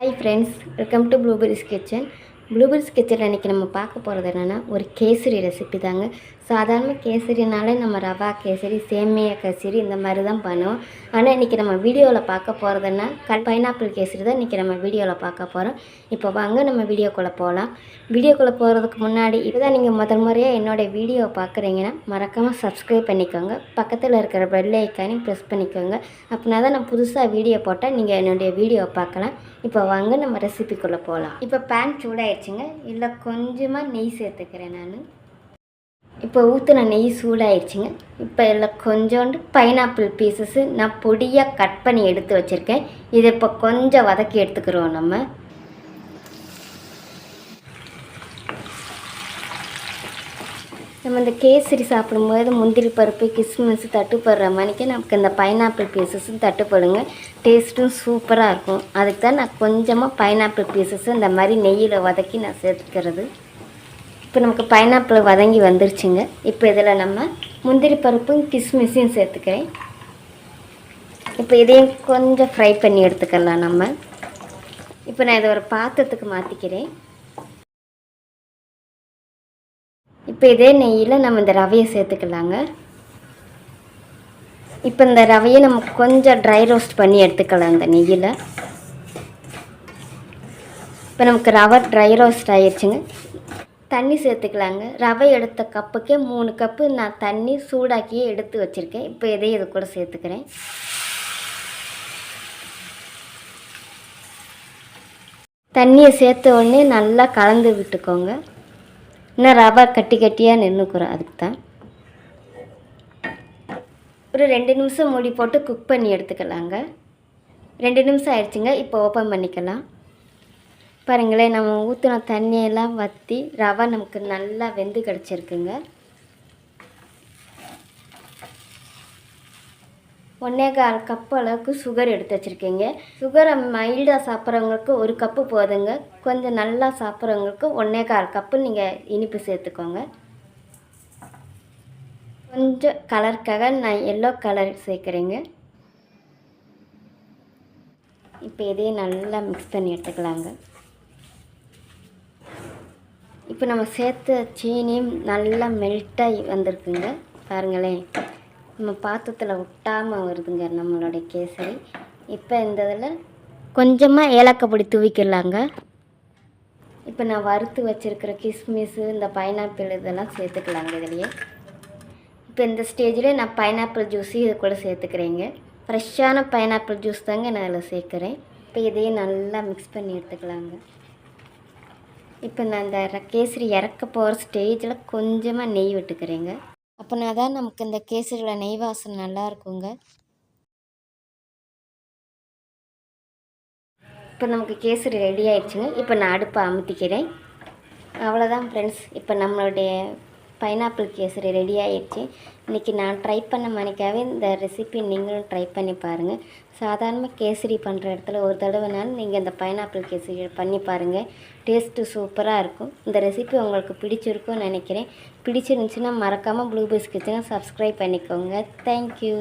Hi friends, welcome to blueberries kitchen. Blueberries கிச்சனில் இன்றைக்கி நம்ம பார்க்க போகிறது என்னென்னா ஒரு கேசரி ரெசிபி தாங்க. சாதாரண கேசரினாலே நம்ம ரவா கேசரி, சேமியா கேசரி இந்த மாதிரி தான் பண்ணுவோம். ஆனால் இன்றைக்கி நம்ம வீடியோவில் பார்க்க போகிறதுன்னா பைனாப்பிள் கேசரி தான் இன்றைக்கி நம்ம வீடியோவில் பார்க்க போகிறோம். இப்போ வாங்க நம்ம வீடியோக்குள்ளே போகலாம். வீடியோக்குள்ளே போகிறதுக்கு முன்னாடி இப்போ தான் நீங்கள் முதல் முறையாக என்னோடய வீடியோவை பார்க்குறீங்கன்னா மறக்காமல் சப்ஸ்கிரைப் பண்ணிக்கோங்க. பக்கத்தில் இருக்கிற பெல் ஐக்கானையும் ப்ரெஸ் பண்ணிக்கோங்க. அப்படின்னா தான் நான் புதுசாக வீடியோ போட்டால் நீங்கள் என்னுடைய வீடியோவை பார்க்கலாம். இப்போ வாங்க நம்ம ரெசிபிக்குள்ளே போகலாம். இப்போ பேன் சூடாயிடுச்சுங்க. இல்லை கொஞ்சமாக நெய் சேர்த்துக்கிறேன் நான். இப்போ ஊற்றின நெய் சூடாயிடுச்சுங்க. இப்போ இதில் கொஞ்சோண்டு பைனாப்பிள் பீசஸ்ஸு நான் பொடியாக கட் பண்ணி எடுத்து வச்சுருக்கேன். இதை இப்போ கொஞ்சம் வதக்கி எடுத்துக்கிறோம். நம்ம இந்த கேசரி சாப்பிடும்போது முந்திரி பருப்பு, கிஸ்மிஸ் தட்டுப்படுற மாதிரிக்கு நமக்கு இந்த பைனாப்பிள் பீசஸும் தட்டுப்படுங்க. டேஸ்ட்டும் சூப்பராக இருக்கும். அதுக்கு தான் நான் கொஞ்சமாக பைனாப்பிள் பீசஸ்ஸு இந்த மாதிரி நெய்யில் வதக்கி நான் சேர்த்துக்கிறது. இப்போ நமக்கு பைனாப்பிள் வதங்கி வந்துருச்சுங்க. இப்போ இதில் நம்ம முந்திரி பருப்பும் கிஸ்மிஸையும் சேர்த்துக்கிறேன். இப்போ இதையும் கொஞ்சம் ஃப்ரை பண்ணி எடுத்துக்கலாம் நம்ம. இப்போ நான் இதை ஒரு பாத்திரத்துக்கு மாற்றிக்கிறேன். இப்போ இதே நெய்யில் நம்ம இந்த ரவையை சேர்த்துக்கலாங்க. இப்போ இந்த ரவையை நம்ம கொஞ்சம் ட்ரை ரோஸ்ட் பண்ணி எடுத்துக்கலாம் இந்த நெய்யில். இப்போ நமக்கு ரவை ட்ரை ரோஸ்ட் ஆகிடுச்சுங்க. தண்ணி சேர்த்துக்கலாங்க. ரவை எடுத்த கப்புக்கே 3 கப்பு நான் தண்ணி சூடாக்கியே எடுத்து வச்சுருக்கேன். இப்போ இதையும் இது கூட சேர்த்துக்கிறேன். தண்ணியை சேர்த்த உடனே நல்லா கலந்து விட்டுக்கோங்க. இன்னும் ரவை கட்டி கட்டியாக நின்றுக்குறோம். அதுக்கு தான் ஒரு 2 நிமிஷம் மூடி போட்டு குக் பண்ணி எடுத்துக்கலாங்க. 2 நிமிஷம் ஆயிடுச்சுங்க. இப்போ ஓப்பன் பண்ணிக்கலாம். பாருங்களேன், நம்ம ஊற்றின தண்ணியெல்லாம் வற்றி ரவை நமக்கு நல்லா வெந்து கிடச்சிருக்குங்க. 1.25 கப்பு அளவுக்கு சுகர் எடுத்து வச்சுருக்கீங்க. சுகரை மைல்டாக சாப்பிட்றவங்களுக்கு 1 கப்பு போதுங்க. கொஞ்சம் நல்லா சாப்பிட்றவங்களுக்கு 1.25 கப்பு நீங்கள் இனிப்பு சேர்த்துக்கோங்க. கொஞ்சம் கலருக்காக நான் எல்லோ கலர் சேர்க்குறேங்க. இப்போ இதையும் நல்லா மிக்ஸ் பண்ணி எடுத்துக்கலாங்க. இப்போ நம்ம சேர்த்த சீனியும் நல்லா மெல்ட்டாகி வந்திருக்குங்க. பாருங்களேன், நம்ம பாத்திரத்தில் ஒட்டாமல் வருதுங்க நம்மளுடைய கேசரி. இப்போ இந்த இதில் கொஞ்சமாக ஏலக்காய் பொடி தூவிக்கலாங்க. இப்போ நான் வறுத்து வச்சுருக்கிற கிஸ்மிஸு, இந்த பைனாப்பிள் இதெல்லாம் சேர்த்துக்கலாங்க இதுலேயே. இப்போ இந்த ஸ்டேஜில் நான் பைனாப்பிள் ஜூஸு இது கூட சேர்த்துக்கிறேங்க. ஃப்ரெஷ்ஷான பைனாப்பிள் ஜூஸ் தாங்க நான் இதில் சேர்க்குறேன். இப்போ இதையும் நல்லா மிக்ஸ் பண்ணி எடுத்துக்கலாங்க. இப்போ நான் இந்த கேசரி இறக்க போகிற ஸ்டேஜில் கொஞ்சமாக நெய் விட்டுக்கிறேங்க. அப்போனா தான் நமக்கு இந்த கேசரியில் நெய் வாசனை நல்லா இருக்குங்க. இப்போ நமக்கு கேசரி ரெடி ஆயிடுச்சுங்க. இப்போ நான் அடுப்பை அமுத்திக்கிறேன். அவ்வளோதான் ஃப்ரெண்ட்ஸ், இப்போ நம்மளுடைய பைனாப்பிள் கேசரி ரெடி ஆகிடுச்சு. இன்றைக்கி நான் ட்ரை பண்ண மணிக்காகவே இந்த ரெசிபி நீங்களும் ட்ரை பண்ணி பாருங்கள். சாதாரண கேசரி பண்ணுற இடத்துல ஒரு தடவைனாலும் நீங்கள் இந்த பைனாப்பிள் கேசரி பண்ணி பாருங்கள். டேஸ்ட்டு சூப்பராக இருக்கும். இந்த ரெசிபி உங்களுக்கு பிடிச்சிருக்கும்னு நினைக்கிறேன். பிடிச்சிருந்துச்சுன்னா மறக்காமல் ப்ளூபெரிஸ் கிச்சனை சப்ஸ்கிரைப் பண்ணிக்கோங்க. தேங்க்யூ.